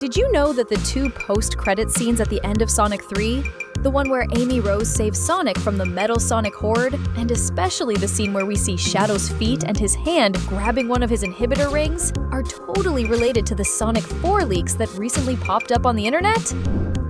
Did you know that the two post-credit scenes at the end of Sonic 3, the one where Amy Rose saves Sonic from the Metal Sonic Horde, and especially the scene where we see Shadow's feet and his hand grabbing one of his inhibitor rings, are totally related to the Sonic 4 leaks that recently popped up on the internet?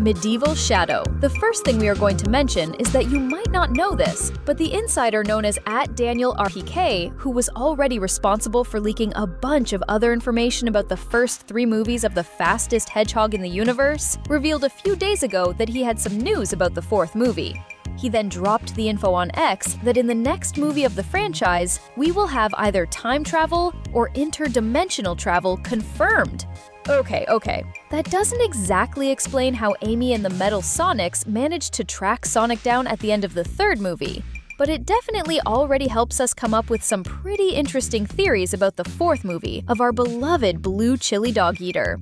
Medieval Shadow. The first thing we are going to mention is that you might not know this, but the insider known as @DanielRPK, who was already responsible for leaking a bunch of other information about the first 3 movies of the fastest hedgehog in the universe, revealed a few days ago that he had some news about the 4th movie. He then dropped the info on X that in the next movie of the franchise, we will have either time travel or interdimensional travel confirmed. Okay. That doesn't exactly explain how Amy and the Metal Sonics managed to track Sonic down at the end of the 3rd movie, but it definitely already helps us come up with some pretty interesting theories about the 4th movie of our beloved blue chili dog eater.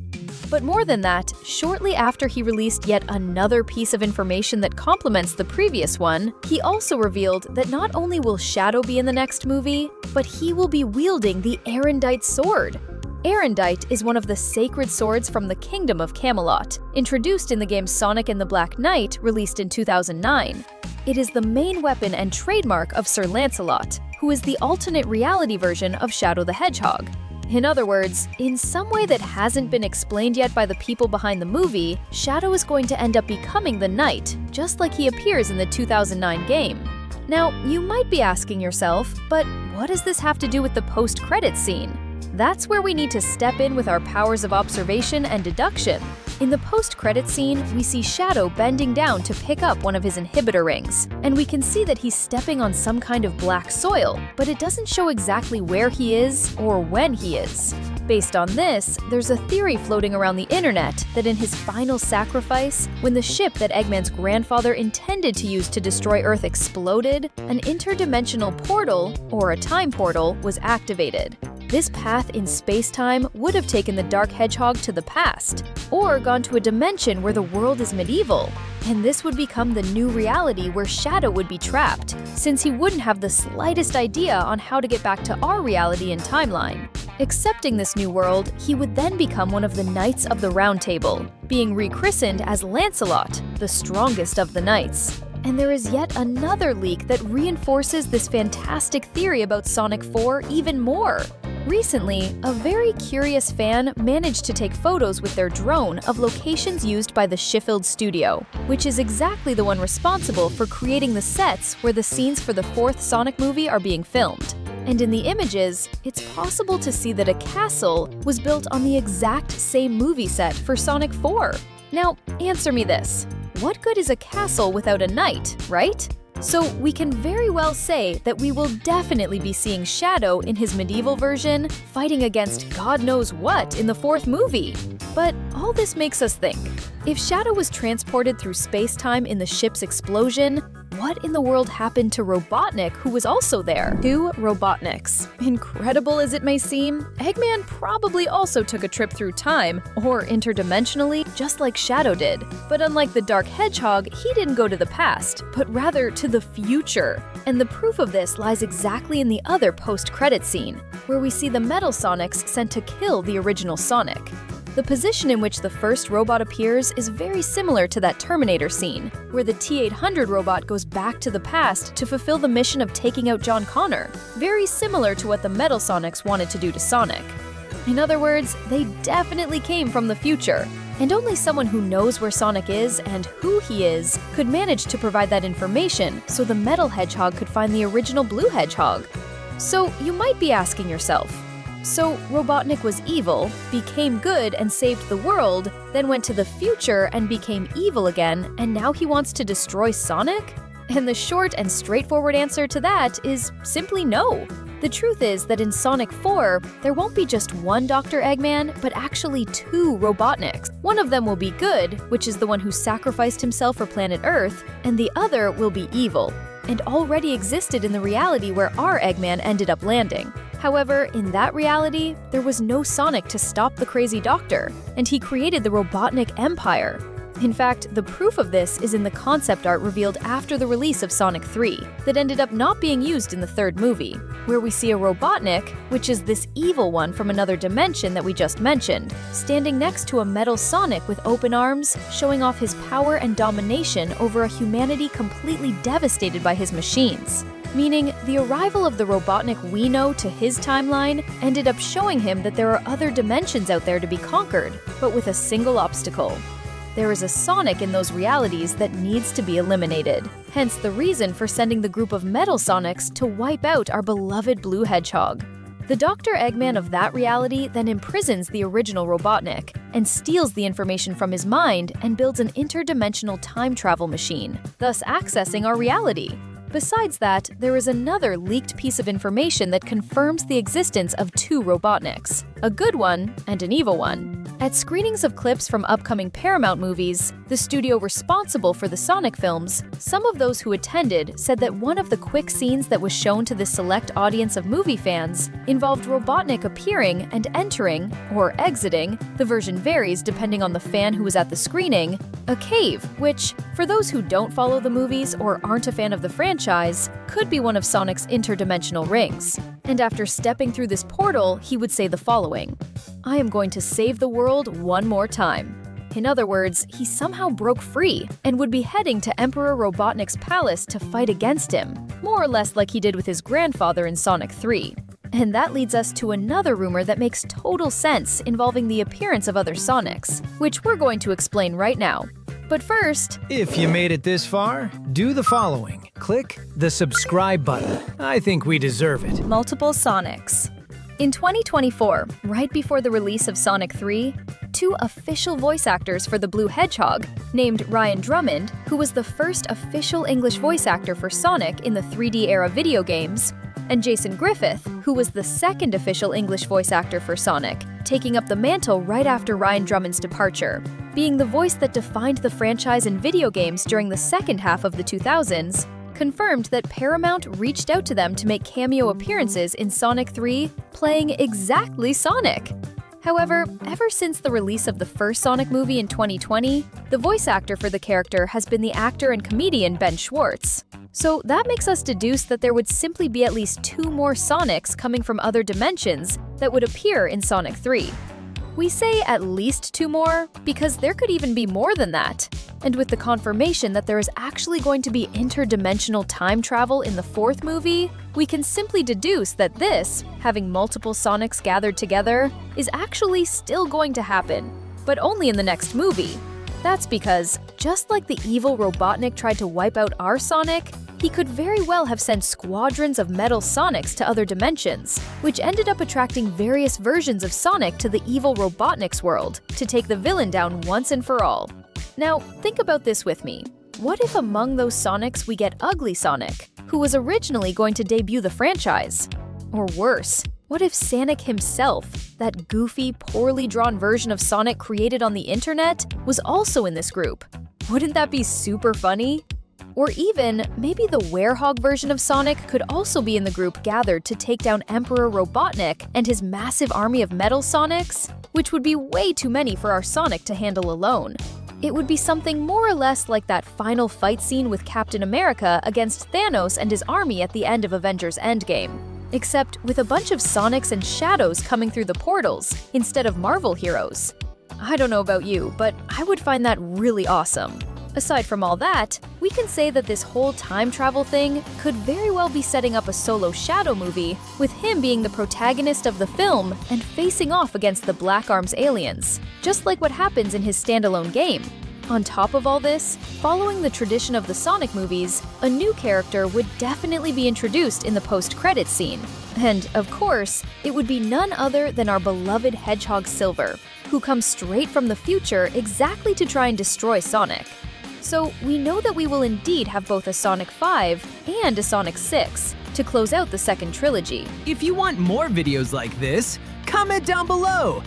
But more than that, shortly after he released yet another piece of information that complements the previous one, he also revealed that not only will Shadow be in the next movie, but he will be wielding the Erendite sword. Erendite is one of the sacred swords from the Kingdom of Camelot, introduced in the game Sonic and the Black Knight, released in 2009. It is the main weapon and trademark of Sir Lancelot, who is the alternate reality version of Shadow the Hedgehog. In other words, in some way that hasn't been explained yet by the people behind the movie, Shadow is going to end up becoming the Knight, just like he appears in the 2009 game. Now, you might be asking yourself, but what does this have to do with the post-credits scene? That's where we need to step in with our powers of observation and deduction. In the post-credit scene, we see Shadow bending down to pick up one of his inhibitor rings, and we can see that he's stepping on some kind of black soil, but it doesn't show exactly where he is or when he is. Based on this, there's a theory floating around the internet that in his final sacrifice, when the ship that Eggman's grandfather intended to use to destroy Earth exploded, an interdimensional portal, or a time portal, was activated. This path in space-time would have taken the Dark Hedgehog to the past, or gone to a dimension where the world is medieval, and this would become the new reality where Shadow would be trapped, since he wouldn't have the slightest idea on how to get back to our reality and timeline. Accepting this new world, he would then become one of the Knights of the Round Table, being rechristened as Lancelot, the strongest of the knights. And there is yet another leak that reinforces this fantastic theory about Sonic 4 even more. Recently, a very curious fan managed to take photos with their drone of locations used by the Sheffield studio, which is exactly the one responsible for creating the sets where the scenes for the 4th Sonic movie are being filmed. And in the images, it's possible to see that a castle was built on the exact same movie set for Sonic 4. Now, answer me this. What good is a castle without a knight, right? So we can very well say that we will definitely be seeing Shadow in his medieval version fighting against God knows what in the 4th movie. But all this makes us think, if Shadow was transported through space-time in the ship's explosion, what in the world happened to Robotnik, who was also there? 2 Robotniks. Incredible as it may seem, Eggman probably also took a trip through time, or interdimensionally, just like Shadow did. But unlike the Dark Hedgehog, he didn't go to the past, but rather to the future. And the proof of this lies exactly in the other post-credit scene, where we see the Metal Sonics sent to kill the original Sonic. The position in which the first robot appears is very similar to that Terminator scene, where the T-800 robot goes back to the past to fulfill the mission of taking out John Connor, very similar to what the Metal Sonics wanted to do to Sonic. In other words, they definitely came from the future, and only someone who knows where Sonic is and who he is could manage to provide that information so the Metal Hedgehog could find the original Blue Hedgehog. So you might be asking yourself, so Robotnik was evil, became good and saved the world, then went to the future and became evil again, and now he wants to destroy Sonic? And the short and straightforward answer to that is simply no. The truth is that in Sonic 4, there won't be just one Dr. Eggman, but actually 2 Robotniks. One of them will be good, which is the one who sacrificed himself for planet Earth, and the other will be evil, and already existed in the reality where our Eggman ended up landing. However, in that reality, there was no Sonic to stop the crazy doctor, and he created the Robotnik Empire. In fact, the proof of this is in the concept art revealed after the release of Sonic 3 that ended up not being used in the third movie, where we see a Robotnik, which is this evil one from another dimension that we just mentioned, standing next to a metal Sonic with open arms, showing off his power and domination over a humanity completely devastated by his machines. Meaning, the arrival of the Robotnik we know to his timeline ended up showing him that there are other dimensions out there to be conquered, but with a single obstacle. There is a Sonic in those realities that needs to be eliminated, hence the reason for sending the group of Metal Sonics to wipe out our beloved Blue Hedgehog. The Dr. Eggman of that reality then imprisons the original Robotnik and steals the information from his mind and builds an interdimensional time travel machine, thus accessing our reality. Besides that, there is another leaked piece of information that confirms the existence of two Robotniks, a good one and an evil one. At screenings of clips from upcoming Paramount movies, the studio responsible for the Sonic films, some of those who attended said that one of the quick scenes that was shown to the select audience of movie fans involved Robotnik appearing and entering, or exiting, the version varies depending on the fan who was at the screening, a cave, which, for those who don't follow the movies or aren't a fan of the franchise, could be one of Sonic's interdimensional rings. And after stepping through this portal, he would say the following: "I am going to save the world one more time." In other words, he somehow broke free and would be heading to Emperor Robotnik's palace to fight against him, more or less like he did with his grandfather in Sonic 3. And that leads us to another rumor that makes total sense involving the appearance of other Sonics, which we're going to explain right now. But first, if you made it this far, do the following. Click the subscribe button. I think we deserve it. multiple Sonics. In 2024, right before the release of Sonic 3, two official voice actors for the Blue Hedgehog, named Ryan Drummond, who was the first official English voice actor for Sonic in the 3D era video games, and Jason Griffith, who was the second official English voice actor for Sonic, taking up the mantle right after Ryan Drummond's departure, being the voice that defined the franchise in video games during the second half of the 2000s, confirmed that Paramount reached out to them to make cameo appearances in Sonic 3, playing exactly Sonic. However, ever since the release of the first Sonic movie in 2020, the voice actor for the character has been the actor and comedian Ben Schwartz. So that makes us deduce that there would simply be at least two more Sonics coming from other dimensions that would appear in Sonic 3. We say at least two more because there could even be more than that. And with the confirmation that there is actually going to be interdimensional time travel in the fourth movie, we can simply deduce that this, having multiple Sonics gathered together, is actually still going to happen, but only in the next movie. That's because, just like the evil Robotnik tried to wipe out our Sonic, he could very well have sent squadrons of metal Sonics to other dimensions, which ended up attracting various versions of Sonic to the evil Robotnik's world to take the villain down once and for all. Now, think about this with me. What if among those Sonics we get Ugly Sonic, who was originally going to debut the franchise? Or worse, what if Sonic himself, that goofy, poorly drawn version of Sonic created on the internet, was also in this group? Wouldn't that be super funny? Or even, maybe the Werehog version of Sonic could also be in the group gathered to take down Emperor Robotnik and his massive army of Metal Sonics, which would be way too many for our Sonic to handle alone. It would be something more or less like that final fight scene with Captain America against Thanos and his army at the end of Avengers Endgame, except with a bunch of Sonics and Shadows coming through the portals instead of Marvel heroes. I don't know about you, but I would find that really awesome. Aside from all that, we can say that this whole time travel thing could very well be setting up a solo Shadow movie, with him being the protagonist of the film and facing off against the Black Arms aliens, just like what happens in his standalone game. On top of all this, following the tradition of the Sonic movies, a new character would definitely be introduced in the post-credits scene. And, of course, it would be none other than our beloved Hedgehog Silver, who comes straight from the future exactly to try and destroy Sonic. So we know that we will indeed have both a Sonic 5 and a Sonic 6 to close out the second trilogy. If you want more videos like this, comment down below,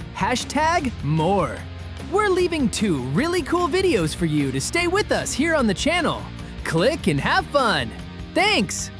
#more. We're leaving 2 really cool videos for you to stay with us here on the channel. Click and have fun. Thanks!